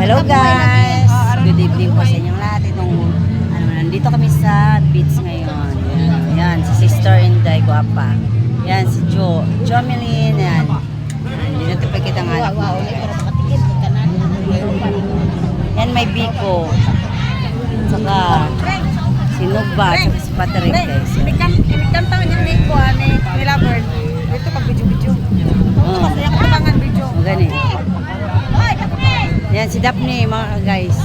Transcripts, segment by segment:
Hello guys! Good evening po sa inyong lahat. Nandito kami sa beach ngayon. Yan, si Sister Inday Guapa. Yan, si Jomelyn. Yan. Hindi natin pa kita nga anak mo. Yan, may Biko. Saka si Nugba. Saka si Patrick guys. Inikam tayo niya ni Kuan ni Laverne. Dito pag video-video. Masaya ka tabangan video. Magani. Yan, si Daphne mga guys.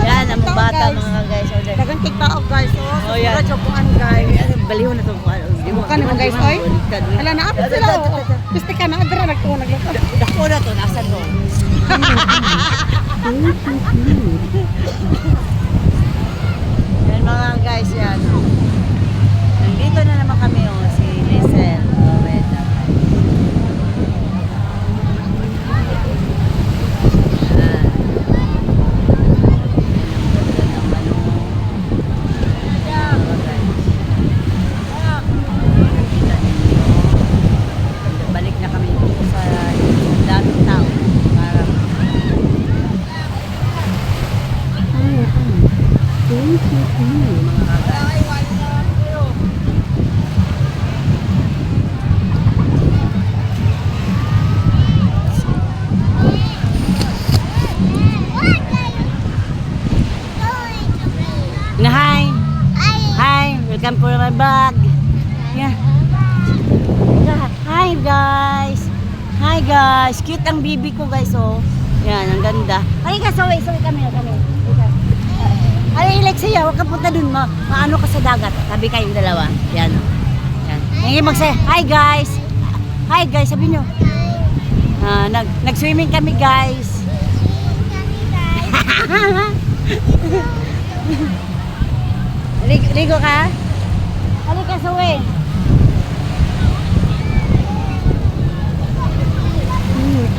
Yan, ang bata mga guys. Dagang TikTok guys. Oh, yan. Chopuan guys. Baliw na ito. Di mo ka naman guys, oy. Wala na apit sila. Piste ka na, adra nagtuwa nagluto. Dako na to, nasa no. Yan mga guys, yan. Nandito na naman kami, si Lizel. Balik na kami dito sa daming tao. Parang na hi. Hi, welcome for my vlog. Yeah. Hi guys. Hi guys. Cute ang bibi ko guys oh. Yan, ang ganda. Ay ka, sorry kami. Ay, like siya, huwag ka punta dun, maano ka sa dagat. Tabi kayong dalawa. Yan oh. Yan. Ngayon magsaya, hi guys. Hi guys, sabi nyo. Nag-swimming kami guys. Ligo ka? Halika sa way.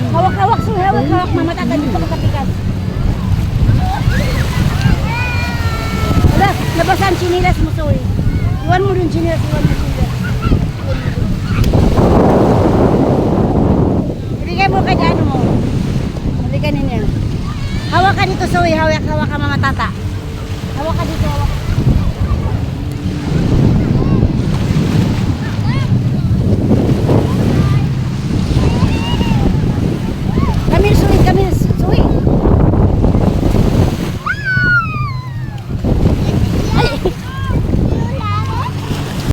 Hawak-hawak, so hawak-hawak, mamatata dito ka katikas. Wala, labasan chinilas mo, soy. Iwan mo rin chinilas, Ibigay mo kay ano mo. Halika ninyo. Hawak ka dito, soy, hawak ka mamatata. Hawak ka dito, hawak.